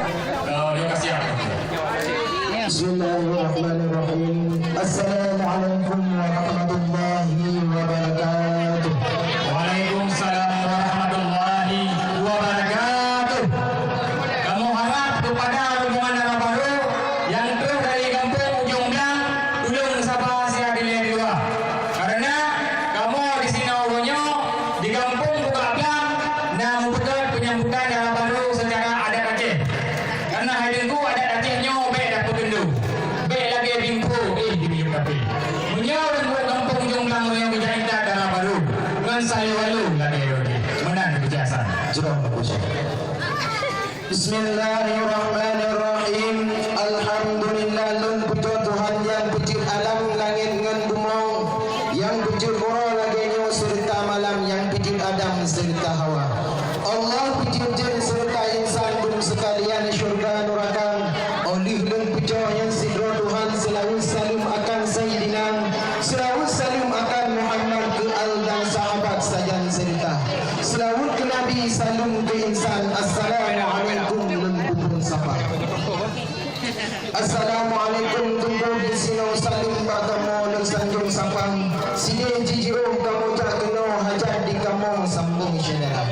Terima kasih. Bismillahirrahmanirrahim. Assalamualaikum warahmatullahi wabarakatuh. Waalaikumsalam warahmatullahi wabarakatuh. Kamu harap kepada rombongan darah baru yang terus dari kampung Ujung Blang, tolong sapa saya di luar. Karena kamu di sini urunyo di kampung Buka Blang, nah membuat penyambutan darah baru secara adat Aceh. Karena hadinku adat Acehnya baik dah pegendu, baik lagi bimpo, di biuk tapi. Menyau dan buat kampung Ujung Blang yang berjaya darah baru. Dengan saya walu lagi menang kebiasaan. Jom bagus. Bismillahirrahmanirrahim. Alhamdulillah lun pujo Tuhan yang puji alam langit ngan bumong, yang puji ura lagenyo serta malam, yang puji Adam serta Hawa. Allah puji jin serta insan dum sekalian syurga neraka. Oleh lun pujo yang sidro Tuhan selalu salim akan Sayyidina, selalu salim akan Muhammad ke al dan sahabat sajan serta. Selalu ke Nabi salam ke insan. Assalamualaikum lun kubun sapa. Assalamualaikum tunggu di sini salim bagamu dan sanjung sapang. Sini jijiro kamu tak kena hajat di kamu sambung syedera.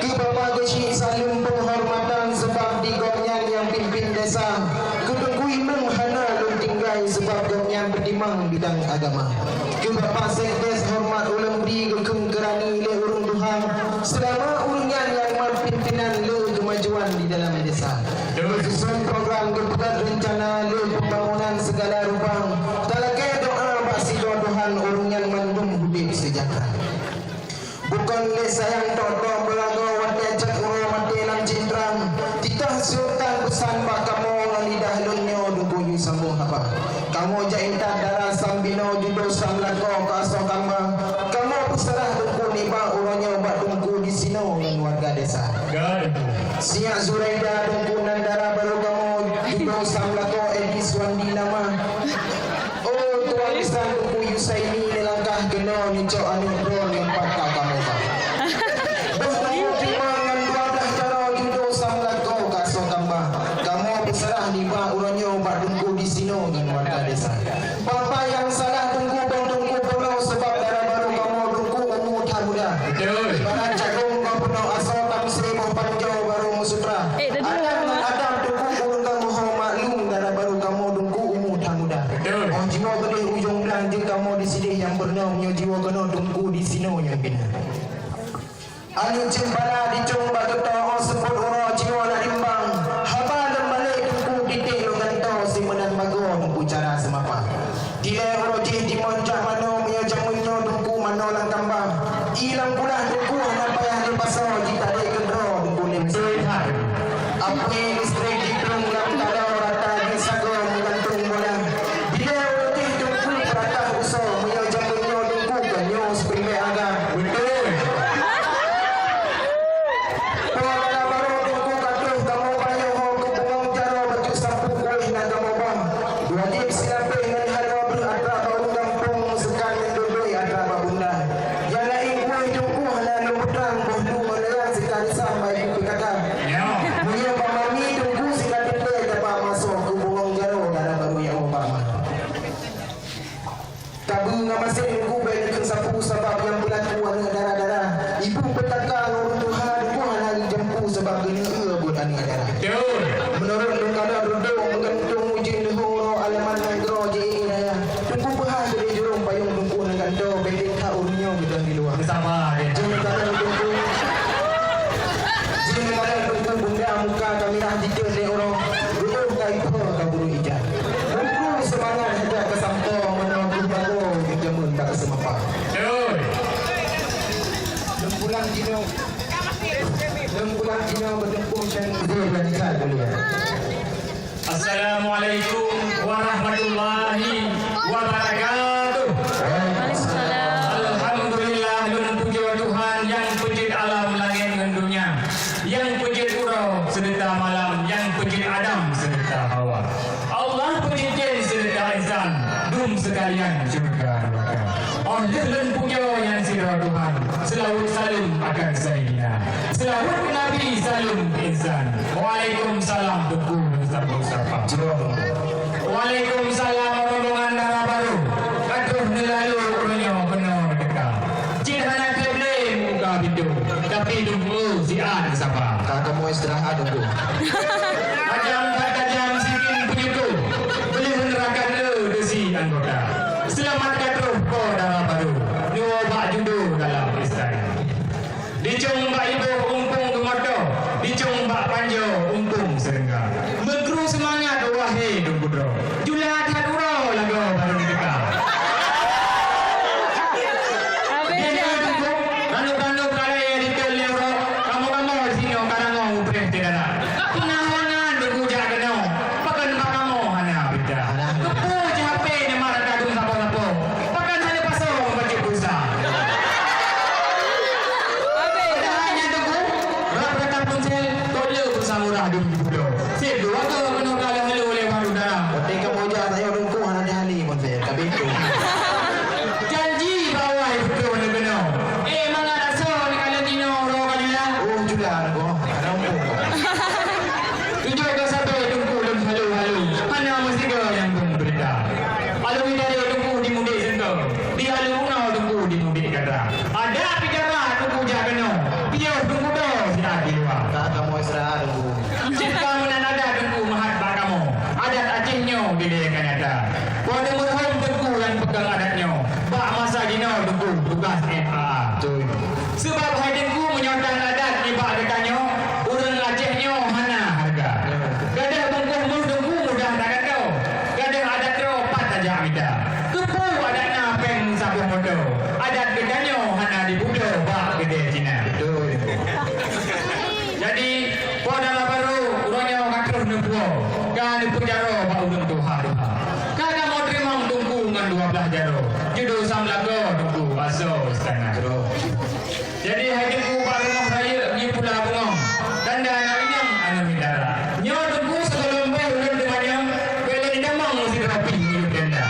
Ke Bapak Geshi salim penghormatan sebab di gonyan yang pimpin desa. Ketunggu imam hana lun tinggal sebab gonyan berdimang bidang agama. Ke Bapak Sekdes hormat ulang di gekeng kerani le urung Tuhan. Selama urungan yang pimpinan le kemajuan di dalam desa. Susun program kepukat rencana le pembangunan segala rupang. Talakai doa basi doa Tuhan urungan mandum hidup sejahtera. Bukan le sayang toto belago wate cek uro mati nan cintrang. Titah sultan pesan bak kamu ngalidah lunyo dukuyu sambung apa. Kamu jaintan darah sambino judo samlako kaso kama. Kamu peserah duku niba uronyo bak duku di sino yang warga desa. Siak Zuraida duku nandara baru kamu judo samlako edis wandi nama. Oh tuan isan duku Yusaini nelangkah geno nico anu bro yang pakka kamu bak. Kamu timangan badah cara judo samlako kaso kama. Kamu peserah niba uronyo bak duku di sino yang warga desa. Bapak yang salah tunggu penuh sebab darah baru kamu tunggu umur tak muda. Barang cakung kau penuh asal tam seribu panjau baru musutra. Adam tunggu urung kamu hau maklum darah baru kamu tunggu umur tak muda. Oh jiwa gede ujung Blang je kamu di sini yang bernamanya jiwa kena tunggu di sini yang bina. Anu cimbala dicung bageto oh sebut uro jiwa nak rimbang. Haba dan balik tunggu titik lo gantau si menan bago tunggu cara semapa. Dia roji di moncah mano punya jamunyo tunggu mano lang tambang. Ilang pula tunggu hana payah di pasar jika dia kendro tunggu nim sehat. Api listrik di pelung lam tada rata di sago menggantung bola. Dia roji tunggu rata uso punya jamunyo tunggu kanyo seprimai agak. Betul. Pola baru tunggu katuh kamu banyak ho kebungong jaro baju sapu kuih na kamu bang. Dua di silape dengan harga berada baru kampung sekan mendudui ada babunda. Jana ingku hidupku hana lumputan bohdu menelan sekali sampai kata. Punya pamami tunggu sekali pe dapat masuk ke bungong jaro darah baru yang Obama. Tabu ngamasin ingku baik dengan sapu sebab yang berlaku warna darah-darah. Ibu petaka urun Tuhan ku hana jempu sebab gini buat ani darah. Menurut dukada duduk menggantung ujin dehoro alaman negro je raya. Tunggu bahas dari jurung payung tunggu nagando bedek ta urunyo gitu di luar. Sama dia. Jangan kadang tunggu. Jangan kadang tunggu bunda muka kami dah dikir le orang. Duduk kai po kaburu ija. Tunggu semangat saja ke sampong menunggu bago jamun tak semapa. Lembulan jino. Lembulan jino bertempung dan berjaya kuliah. Assalamualaikum warahmatullahi wabarakatuh. Alhamdulillah lun puji Tuhan yang puji alam langit dan dunia, yang puji urau serta malam, yang puji Adam serta Hawa. Allah puji jin serta insan, dum sekalian syurga neraka. Lelen punya yang sirah Tuhan. Selawat salam akan saya. Selawat Nabi salam insan. Waalaikumsalam Tuku Mustafa. Waalaikumsalam rombongan darah baru. Aduh nelalu punya kena dekat. Cina keble muka bidu. Tapi dulu si An siapa? Kakak mau istirahat dulu. Tajam sikin begitu. Beli menerakan le si anggota. Selamatkan roh kau darah baru. Dua bak judo dalam istana. Dicung bak ibu umpung gemoto. Dicung bak panjo umpung serengga. Megru semangat wahai dungkudro. Julat haduro lagu baru didekam. Dia dungkuk. Ranuk-ranuk kalai dikel leuro. Kamu-kamu sini karangong upreh tidana. Pengawangan dungkuk jak kena. Pakan bakamu hana bida. Kepu jahape ni marah kadung sapo-sapo. Pakan hana pasal membaca pulsa. Hanya dungkuk. Rak berkata ponsel. Tolong pulsa murah dungkuk. Sip dua tu kena kalah halu oleh baru darah. Oke kamu aja saya dungku anak hari pun saya kabitu. Janji bawah itu kena. Mangat asal ni kalau dino ro kalila. Oh juga aku ada umpung. Tujuh ke satu dungku lem halu-halu. Mana mesti ke yang berita. Kalau kita ada dungku di mudik sentuh. Di halu una dungku di mudik kata. Ada pikara dungku jak kena. Piau dungku do sudah di luar. Kakak mau istirahat dulu. Jika menanada dengku mahat bakamu. Adat Acehnya bila akan ada. Pada merhum dengku yang pegang adatnya. Bak masa dina dengku tugas FAA. Betul. Sebab hai dengku menyontan adat ni bak dekanya. Urang Acehnya mana harga. Gadah bengkuh mur dengku mudah tak kata. Gadah adat teropat saja mida. Kepu adatnya peng sabuh modo. Adat dekanya hana dibudo bak gede Cina. Betul. Jadi pada baru urangnya kakak nempuo. Kan pujaro ba urang Tuhan. Kakak mau terima tunggu ngan 12 jaro. Judo samlago tunggu aso istana. Jadi hari ku baru mau raya ni pula bungong. Tanda anak inyam anak midara. Nyo tunggu sebelum be ulun demanya bela ni damang mesti rapi hidup tenda.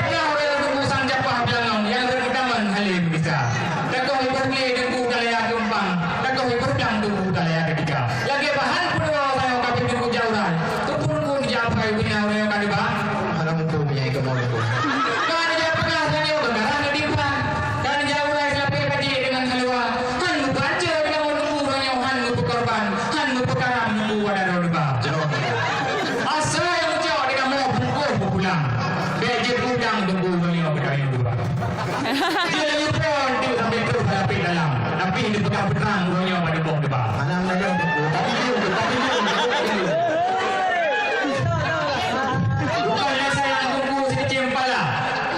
Dia orang tunggu sang japah bilang yang berdaman halim bisa. Dakoh ibarle tunggu dalaya kempang. Dakoh iberdang tunggu dalaya ketiga. Lagi bahan pun saya kapit tunggu jauhan. Kepun ku japai punya orang kadiba. Ada umpung punya ikan mau dulu. Kan dia pernah saya bergarang di depan. Kan jauh lagi sampai kaji dengan halwa. Han baca dengan tunggu orang han berkorban. Han berkaram tunggu ada roda. Asal yang jauh dengan mau pukul pulang. Beje udang tunggu orang berkayu dua. Dia pun tu sampai terus hadapi dalam. Tapi ini pegang perang orangnya pada bawah depan. Anak ada dungku. Tapi dia. Bukannya saya tunggu sedikit kepala.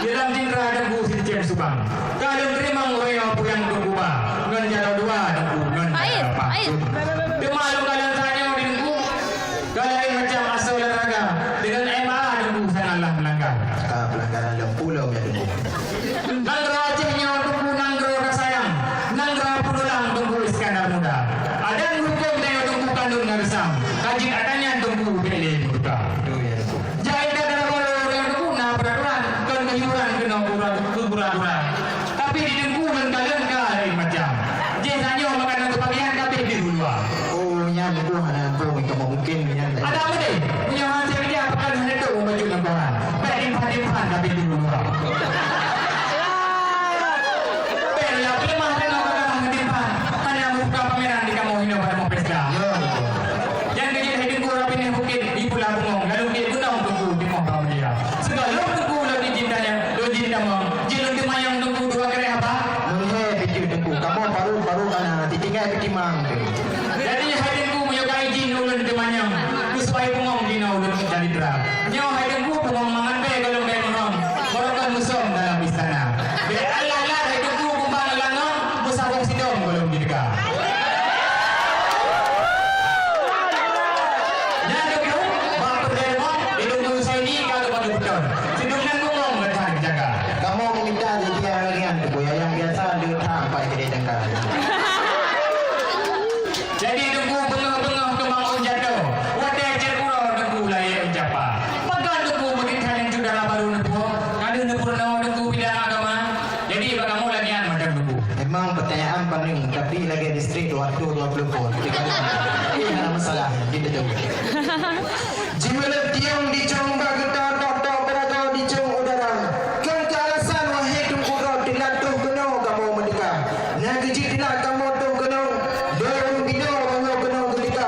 Dalam jindera tunggu sedikit subang. Kalau terima orang yang pulang tunggu ba. Ngan jaro dua tunggu ngan jaro apa. Dia malu kalian tanya di tunggu. Kalian macam asal olahraga. Dengan MA tunggu sangatlah melanggar. Pelanggaran dalam pulau ya dungku. Nanggro Acehnya tunggu nanggro kasayang. Nanggro pulang tunggu Iskandar Muda. Ada hukum dia tunggu kandung ngarsam. Kaji adanya tunggu pilih muda. Betul ya dungku. Jahit ada orang yang tunggu na peraturan kan kehiuran kena kurang. Tapi di tunggu dan kalian kali macam. Jasanya makanan kebagian tapi di luar. Oh ya dungku ada umpung ikan mau mungkin ya. Ada apa deh? Punya hasil dia apakan hanya tu baju lembaran. Baik tapi di luar. Jadi haidinku menyukai jin ulun demanyang. Kusuai pungong dina ulun dari dra. Nyaw haidinku pungong mangan be kalau be menong. Morokan musom dalam istana. Be ala-ala haidinku kumbang langong musabong sidong belum dideka. Jadi tu bapa demo hidung saya ni kalau pada betul. Sidungnan pungong bertahan jaga. Kamu meminta dia lagi yang biasa dia sampai ke dengkar. Jadi tunggu bengah-bengah kembang jatuh. Wadah cerkuro tunggu layak japa. Pegang tunggu mungkin kalian sudah baru nempuh. Kan masalah. Gitu tu. Jimalah tiang di Jomba kita tok berada di Jom udara. Kan ke alasan wahai tunggu roh dilatuh kena kamu merdeka. Nak kerja tidak kamu tu kena. Dorong bina kamu kena ketika.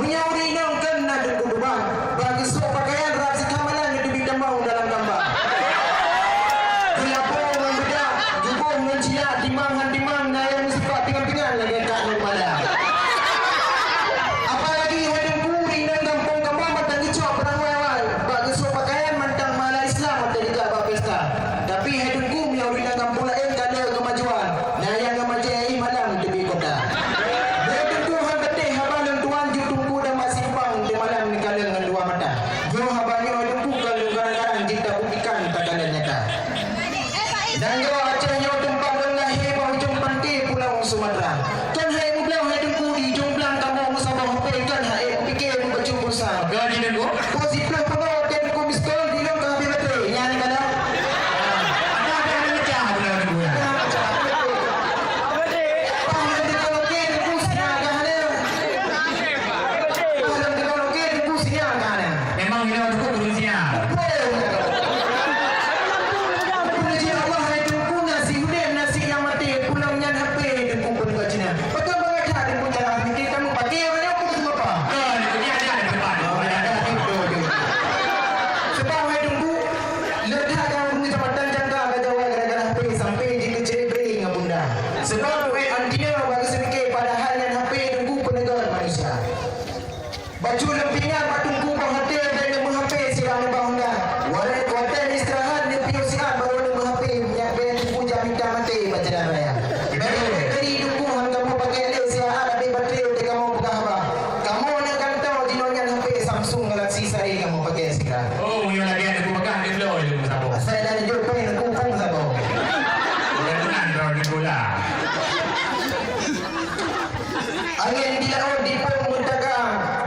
Menyauri nang kena tunggu depan. Bagi sok pakaian rasa kamalan di bidang mau dalam gambar. Kenapa membeda? Juga menciak timang yang sifat pingan-pingan lagi kat malam. Apalagi hadang kuri dan kampung kampung matang kicau perang wawal. Bagi sok pakaian mantang mala Islam atau juga pesta. Tapi hadang ku miauri dan kampung lain kada kemajuan. Nah yang kemajuan malam tepi kota. Hadang ku hang ketih habalang tuan ju tunggu dan masih pang di malam ni kala dengan dua mata. Jo habanya hadang ku kalau kadang-kadang kita buktikan kadalan nyata. Dan yo acahnya tempat lahir mau ujung pantai Pulau Sumatera. Kan hai mudah hai tunggu di ujung belang kamu musabah hotel kan hai fikir baca bursa. Gaji dan gua. Posisi penuh dan ku miskol di dalam kabin baterai. Yang ni kada. Ada mecah benar gua. Pahala kalau ke ku siang kana. Pahala kalau ke ku siang kana. Memang ini untuk Indonesia. Puji Allah hai tunggu nasi udem nasi yang mati pulang nyan HP dan ku pun kat Cina. Betul banget ada punya fikir kamu pakai mana aku tu apa? Itu dia ada di depan. Sebab hai tunggu ledah yang punya tempatan jangka kejauhan gara-gara HP sampai jika ceri bering dengan bunda. Sebab hai antina bagi sedikit padahal yang HP tunggu penegaran manusia. Baju lempingan patungku bang hotel dan lembu HP sirang lembah honda. Warai hotel istirahat di piusian baru lembu HP minyak bayar tunggu jaminkan mati baca dan raya. Dari tunggu hang kamu pakai lens sihat ada baterai untuk kamu buka apa. Kamu nak kantau di nonyan HP Samsung Galaxy sari kamu pakai sekarang. Oh, yang lagi ada gua makan di floor itu sabo. Saya dah jumpa yang aku pun sabo. Bukan tenang kau di bola. Angin di laut di pemutaga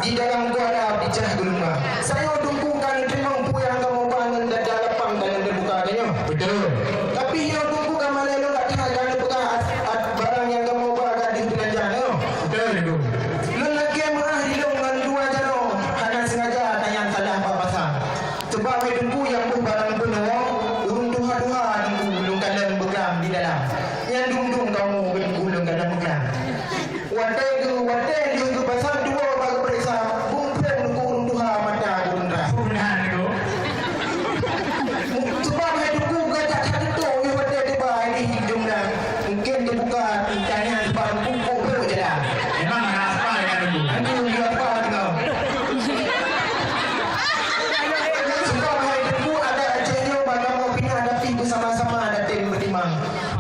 di dalam kuala pecah gulma. Saya tunggu kan terima umpu yang kamu bangun dan lapang dan terbuka katanya. Betul. Tapi yang tunggu kamu lalu tak tahu kan buka barang yang kamu bawa di belanjaan tu. Betul itu. Lelaki yang merah di dengan dua jano. Hanya sengaja tanya salah apa pasang. Sebab saya tunggu yang barang penuh urung duha-duha tunggu belum kadang bergeram di dalam. Yang dung-dung kamu belum kadang bergeram. Wadah dia pasang dua bagi periksa. Bumpet nunggu urung duha mata urung dah. Benar itu. Sebab saya tunggu gajah tak tentu yang wadah tiba ini hidung dah. Mungkin dia buka tanya sebab pungkuk perut je dah. Memang ada apa dengan itu. Aduh, dia apa tengok. Sebab saya tunggu ada ajaknya bagi kamu pindah dapi bersama-sama ada tim bertimang.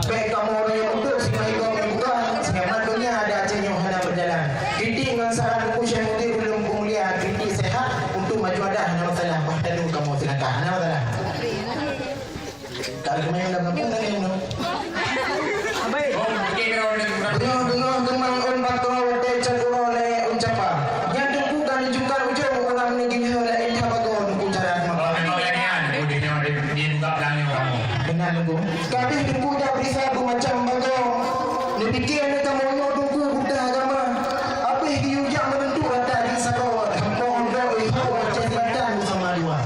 Baik kamu orang yang untuk singai kamu yang buka. Singai mandunya ada ajaknya hendak berjalan. Kritik dengan saran buku Syekh Mudir belum kemuliaan. Kritik sehat untuk maju ada hanya masalah. Wah, tadi kamu silakan. Hanya masalah. Tak ada kemayan dalam kampung tadi. Oh, mungkin kau ada kurang. Dengar gemang on bakal wadah cakura le uncapa. Yang tunggu kan junkan ujung orang negeri le entah bagon tunggu cara Oh, makan. memang lagi ada. Oh, dia buka belangnya kamu. Benar tunggu. Kadang tunggu dah perisa macam bagon. Dia fikir ni kamu mau tunggu budak agama. Apa yang diujak menentu rata di Sarawak. Kampung dok itu macam Selatan sama dua.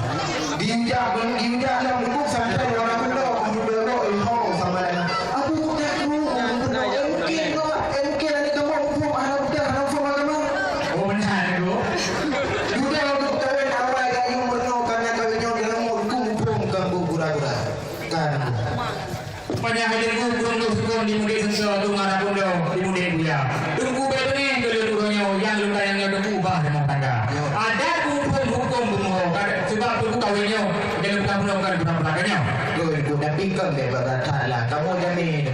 Diujak dalam tunggu sampai orang dok budak dok itu sama lain. Aku tak tahu. Mungkin ada kamu hukum anak budak anak hukum agama. Oh, benar itu. Budak untuk kawin awal kayu berno karena kawinnya dalam hukum ganggu gura-gura. Kan. Pada hadir ku kurung di mudik sensor tu ngarap pun di mudik dia. Tunggu betul ni kalau turunnya yang luka yang tunggu bah dengan tangga. Ada hukum bumuh sebab tunggu kawinnya dia luka pun bukan guna pelakanya. Gue udah pingkang deh berkata lah. Kamu jamin.